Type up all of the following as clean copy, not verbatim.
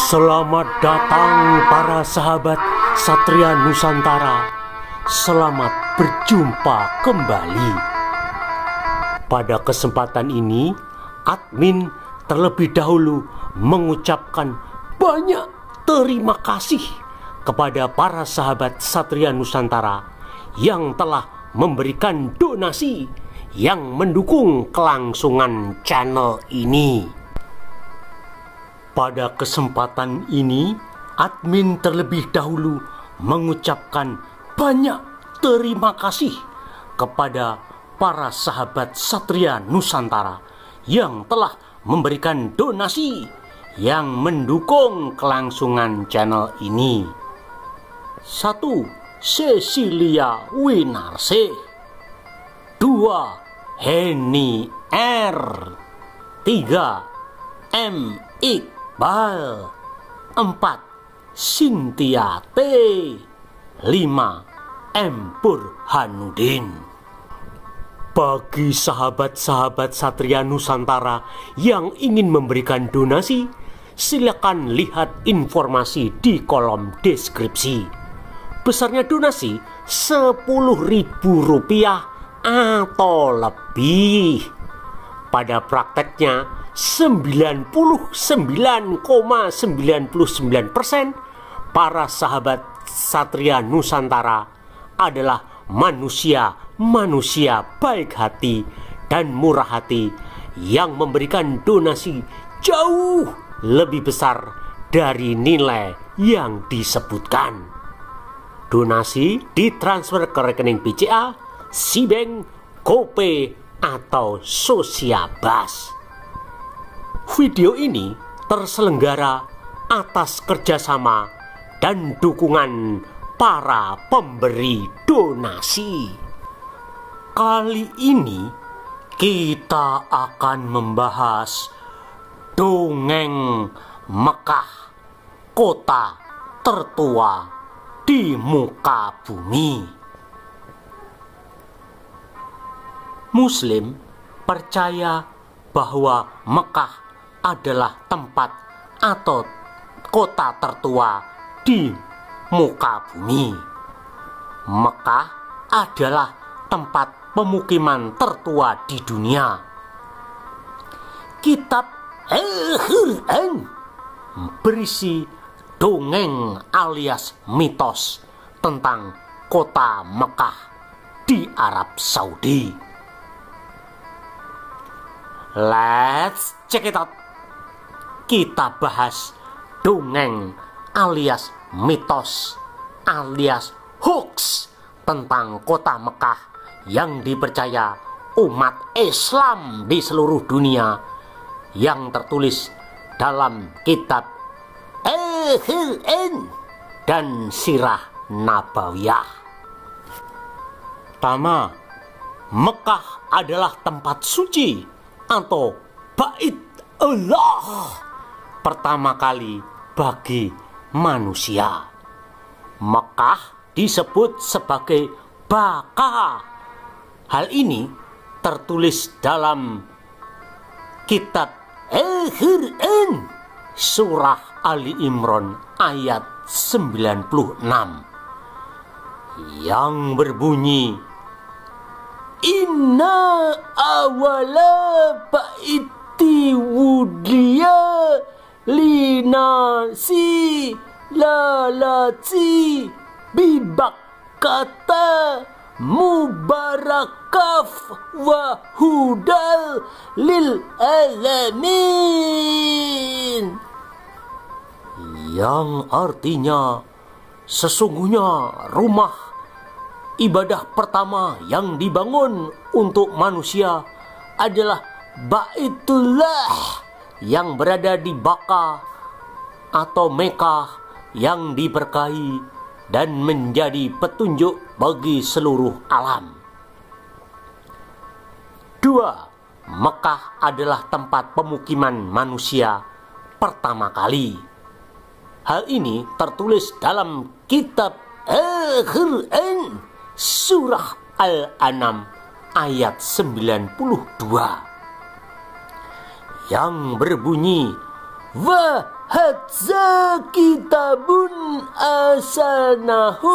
Selamat datang para sahabat Satria Nusantara. Selamat berjumpa kembali. Pada kesempatan ini, admin terlebih dahulu mengucapkan banyak terima kasih kepada para sahabat Satria Nusantara yang telah memberikan donasi yang mendukung kelangsungan channel ini. Pada kesempatan ini, admin terlebih dahulu mengucapkan banyak terima kasih kepada para sahabat Satria Nusantara yang telah memberikan donasi yang mendukung kelangsungan channel ini. 1. Cecilia Winarse. 2. Henny R. 3. M. Iqbal. 4. Cynthia T. 5. M. Burhanuddin. Bagi sahabat-sahabat Satria Nusantara yang ingin memberikan donasi, silakan lihat informasi di kolom deskripsi. Besarnya donasi Rp10.000 atau lebih. Pada prakteknya 99,99% para sahabat Satria Nusantara adalah manusia baik hati dan murah hati yang memberikan donasi jauh lebih besar dari nilai yang disebutkan. Donasi ditransfer ke rekening BCA, Cbank, GoPay, atau Sosiabas. Video ini terselenggara atas kerjasama dan dukungan para pemberi donasi. Kali ini kita akan membahas dongeng Mekah, kota tertua di muka bumi. Muslim percaya bahwa Mekah adalah tempat atau kota tertua di muka bumi. Mekah adalah tempat pemukiman tertua di dunia. Kitab Al-Quran berisi dongeng alias mitos tentang kota Mekah di Arab Saudi. Let's check it out. Kita bahas dongeng alias mitos alias hoax tentang kota Mekah yang dipercaya umat Islam di seluruh dunia, yang tertulis dalam kitab Al-Quran dan Sirah Nabawiyah. Pertama, Mekah adalah tempat suci atau Bait Allah pertama kali bagi manusia. Mekah disebut sebagai Baka. Hal ini tertulis dalam kitab Al-Quran surah Ali Imran ayat 96 yang berbunyi, Inna awala baiti wudiya linasi lalati bibakkata mubarakaf wa hudal lil alamin, yang artinya sesungguhnya rumah ibadah pertama yang dibangun untuk manusia adalah Baitullah yang berada di Baka atau Mekah yang diberkahi dan menjadi petunjuk bagi seluruh alam. 2. Mekah adalah tempat pemukiman manusia pertama kali. Hal ini tertulis dalam kitab Al-Quran surah Al-An'am ayat 92 yang berbunyi, wa hadza kitabun asanahu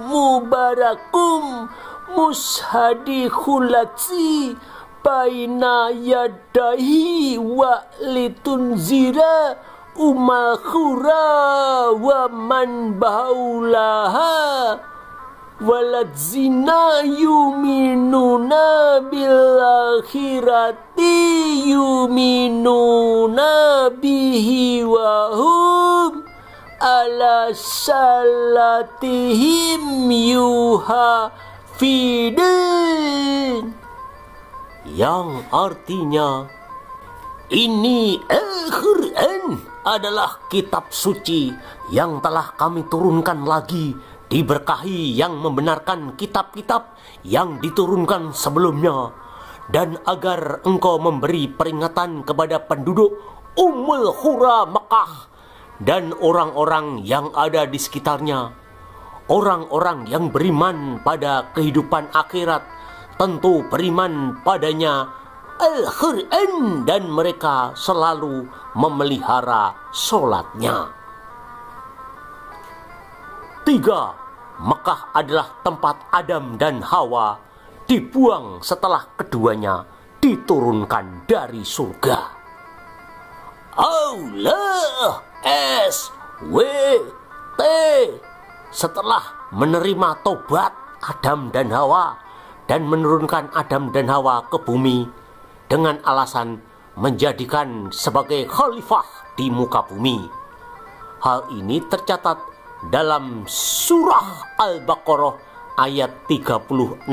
mubarakum mushadikhulati baina yadahi wa litunzira umal khura wa man baulaha waladzina yuminuna bil akhirati yuminuna bihi wa hum ala salatihim yuhafidin, yang artinya ini Al-Quran adalah kitab suci yang telah kami turunkan lagi, diberkahi yang membenarkan kitab-kitab yang diturunkan sebelumnya, dan agar engkau memberi peringatan kepada penduduk Ummul Qura Mekah dan orang-orang yang ada di sekitarnya, orang-orang yang beriman pada kehidupan akhirat, tentu beriman padanya Al-Quran, dan mereka selalu memelihara sholatnya. 3. Mekah adalah tempat Adam dan Hawa dibuang setelah keduanya diturunkan dari surga. Allah SWT setelah menerima tobat Adam dan Hawa dan menurunkan Adam dan Hawa ke bumi dengan alasan menjadikan sebagai khalifah di muka bumi. Hal ini tercatat dalam surah Al-Baqarah ayat 36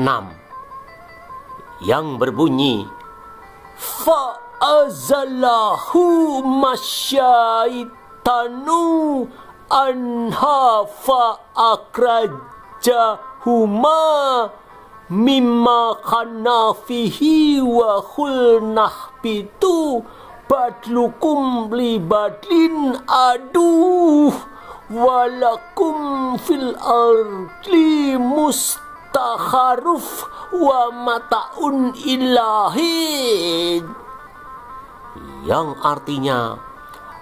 yang berbunyi, fa'azallahu masyaitanu anha fa'akrajahuma mimma kana fihi wa khulnah bitu badlukum libadlin aduh walakum fil ardi mustakharuf wa mataun ilahin, yang artinya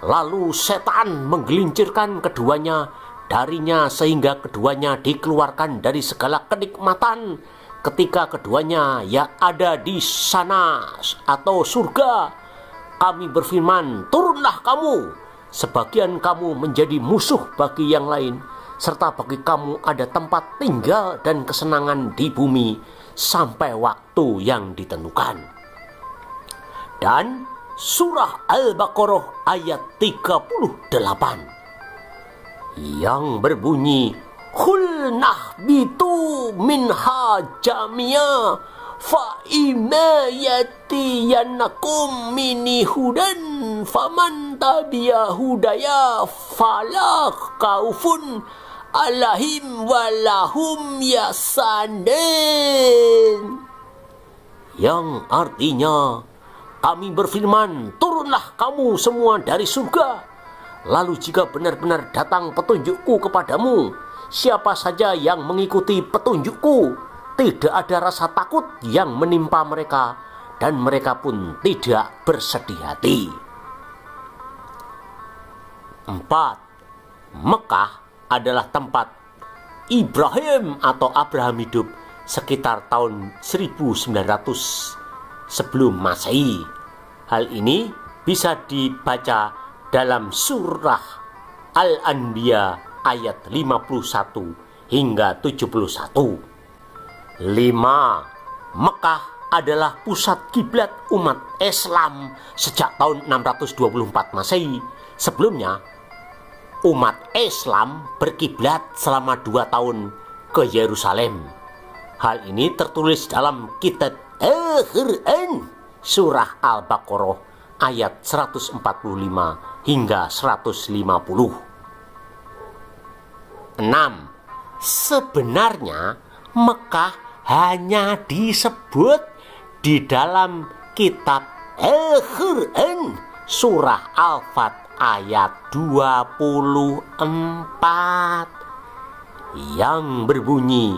lalu setan menggelincirkan keduanya darinya sehingga keduanya dikeluarkan dari segala kenikmatan ketika keduanya yang ada di sana atau surga. Kami berfirman, turunlah kamu, sebagian kamu menjadi musuh bagi yang lain, serta bagi kamu ada tempat tinggal dan kesenangan di bumi sampai waktu yang ditentukan. Dan surah Al-Baqarah ayat 38 yang berbunyi, khulnah bitu minha jamia fa imma yatiyanakum mini hudan faman tabi'a hudaya falah kaufun alahim walahum yasanin, yang artinya kami berfirman, turunlah kamu semua dari surga, lalu jika benar-benar datang petunjukku kepadamu, siapa saja yang mengikuti petunjukku, tidak ada rasa takut yang menimpa mereka, dan mereka pun tidak bersedih hati. 4. Mekah adalah tempat Ibrahim atau Abraham hidup sekitar tahun 1900 sebelum Masehi. Hal ini bisa dibaca dalam surah Al-Anbiya ayat 51 hingga 71. 5. Mekah adalah pusat kiblat umat Islam sejak tahun 624 Masehi. Sebelumnya, umat Islam berkiblat selama 2 tahun ke Yerusalem. Hal ini tertulis dalam kitab Al-Quran surah Al-Baqarah ayat 145 hingga 150. 6. Sebenarnya Mekah hanya disebut di dalam kitab Al-Quran surah Al-Fat ayat 24 yang berbunyi,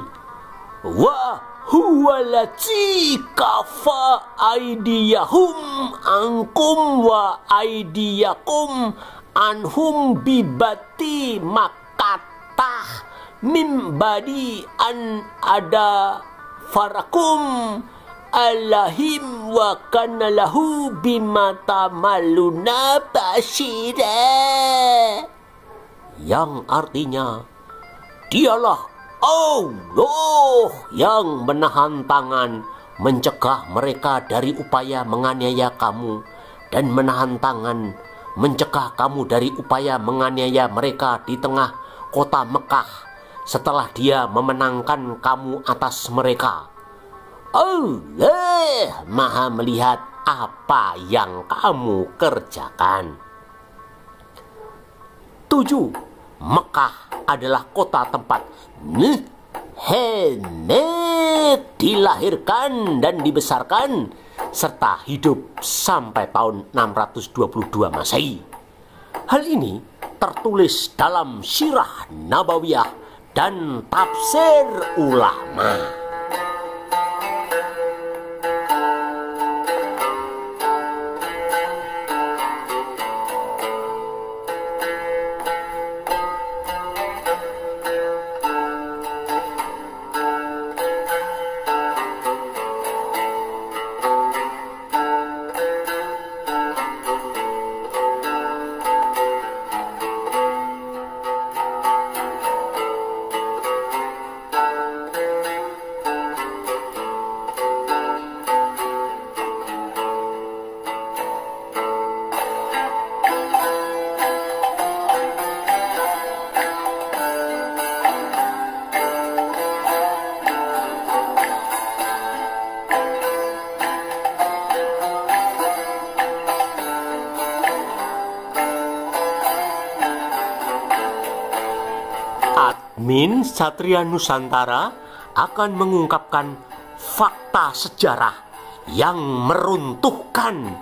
wa huwallati kafa aidiyahum ankum wa aidiyakum anhum bibati makatah mimbadi an ada farakum Allahim wa kana lahu bimata maluna basira, yang artinya dialah Allah yang menahan tangan mencegah mereka dari upaya menganiaya kamu dan menahan tangan mencegah kamu dari upaya menganiaya mereka di tengah kota Mekah setelah dia memenangkan kamu atas mereka. Allah Maha melihat apa yang kamu kerjakan. 7. Mekah adalah kota tempat Muhammad dilahirkan dan dibesarkan serta hidup sampai tahun 622 Masehi. Hal ini tertulis dalam Sirah Nabawiyah dan tafsir ulama. Admin Satria Nusantara akan mengungkapkan fakta sejarah yang meruntuhkan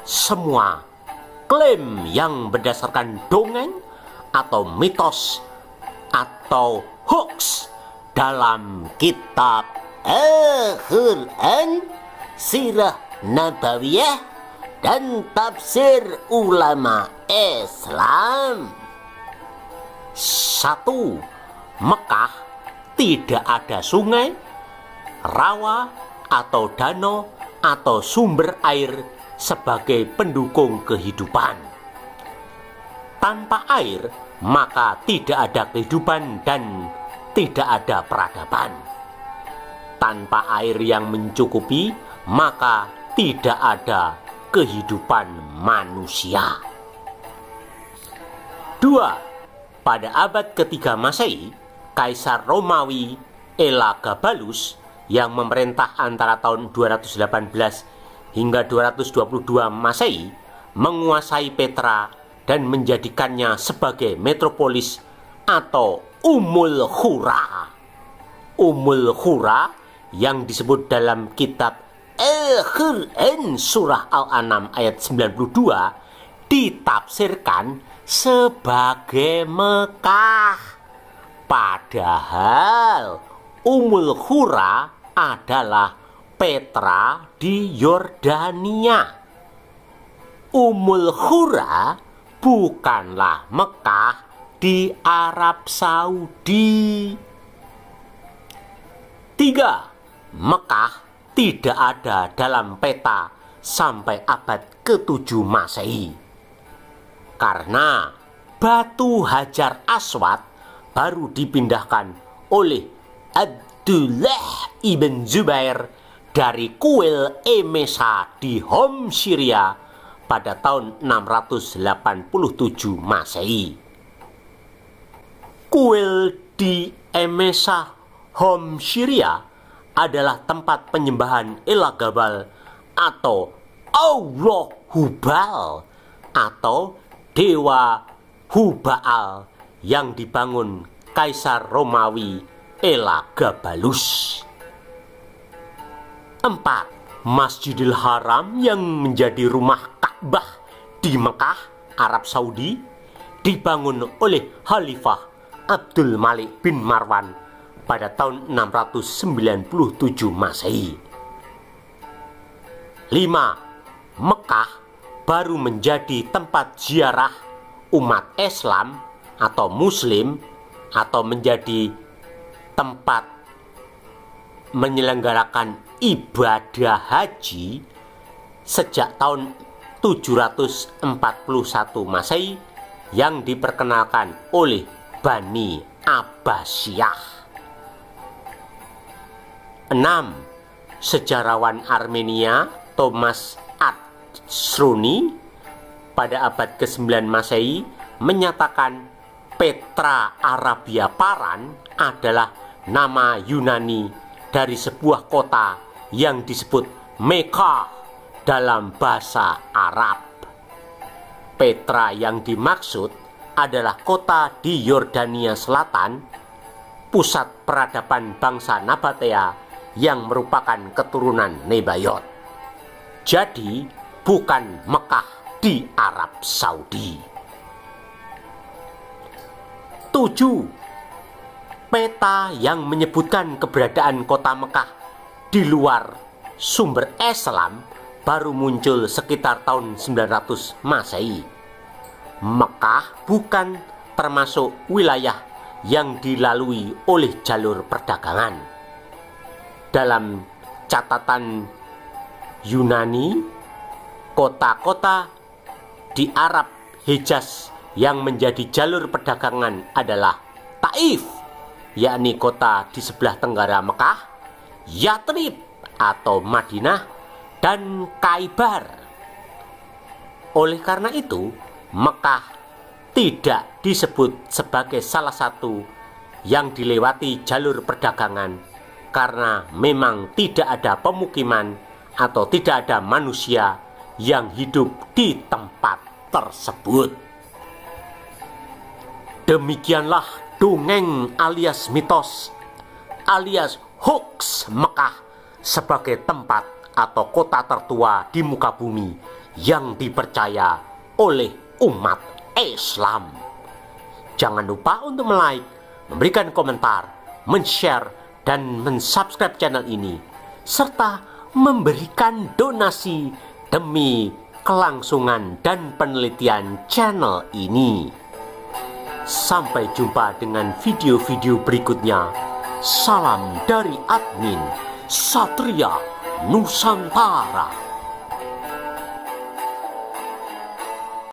semua klaim yang berdasarkan dongeng atau mitos atau hoax dalam kitab Al-Quran, Sirah Nabawiyah, dan tafsir ulama Islam. 1. Mekah tidak ada sungai, rawa, atau danau, atau sumber air sebagai pendukung kehidupan. Tanpa air, maka tidak ada kehidupan dan tidak ada peradaban. Tanpa air yang mencukupi, maka tidak ada kehidupan manusia. 2. Pada abad ketiga Masehi, Kaisar Romawi Elagabalus yang memerintah antara tahun 218 hingga 222 Masehi menguasai Petra dan menjadikannya sebagai metropolis atau Ummul Qura. Ummul Qura yang disebut dalam kitab Al-Quran surah Al-An'am ayat 92 ditafsirkan sebagai Mekah. Padahal Ummul Qura adalah Petra di Yordania. Ummul Qura bukanlah Mekah di Arab Saudi. 3. Mekah tidak ada dalam peta sampai abad ke-7 Masehi. Karena batu Hajar Aswad baru dipindahkan oleh Abdullah ibn Zubair dari kuil Emesa di Homs, Syria pada tahun 687 Masehi. Kuil di Emesa, Homs, Syria adalah tempat penyembahan Elagabal atau Allah Hubal atau Dewa Hubal yang dibangun Kaisar Romawi Elagabalus. 4. Masjidil Haram yang menjadi rumah Ka'bah di Mekah, Arab Saudi, dibangun oleh Khalifah Abdul Malik bin Marwan pada tahun 697 Masehi. 5. Mekah baru menjadi tempat ziarah umat Islam atau Muslim atau menjadi tempat menyelenggarakan ibadah haji sejak tahun 741 Masehi yang diperkenalkan oleh Bani Abbasiyah. 6. Sejarawan Armenia Thomas Adsruni pada abad ke-9 Masehi menyatakan Petra Arabia Paran adalah nama Yunani dari sebuah kota yang disebut Mekah dalam bahasa Arab. Petra yang dimaksud adalah kota di Yordania Selatan, pusat peradaban bangsa Nabatea yang merupakan keturunan Nebayot. Jadi bukan Mekah di Arab Saudi. 7. Peta yang menyebutkan keberadaan kota Mekah di luar sumber Islam baru muncul sekitar tahun 900 Masehi. Mekah bukan termasuk wilayah yang dilalui oleh jalur perdagangan. Dalam catatan Yunani, kota-kota di Arab Hejaz yang menjadi jalur perdagangan adalah Taif, yakni kota di sebelah tenggara Mekah, Yatrib atau Madinah, dan Khaybar. Oleh karena itu, Mekah tidak disebut sebagai salah satu yang dilewati jalur perdagangan karena memang tidak ada pemukiman atau tidak ada manusia yang hidup di tempat tersebut. Demikianlah dongeng alias mitos alias hoax Mekah sebagai tempat atau kota tertua di muka bumi yang dipercaya oleh umat Islam. Jangan lupa untuk like, memberikan komentar, men-share, dan men-subscribe channel ini, serta memberikan donasi demi kelangsungan dan penelitian channel ini. Sampai jumpa dengan video-video berikutnya. Salam dari admin Satria Nusantara.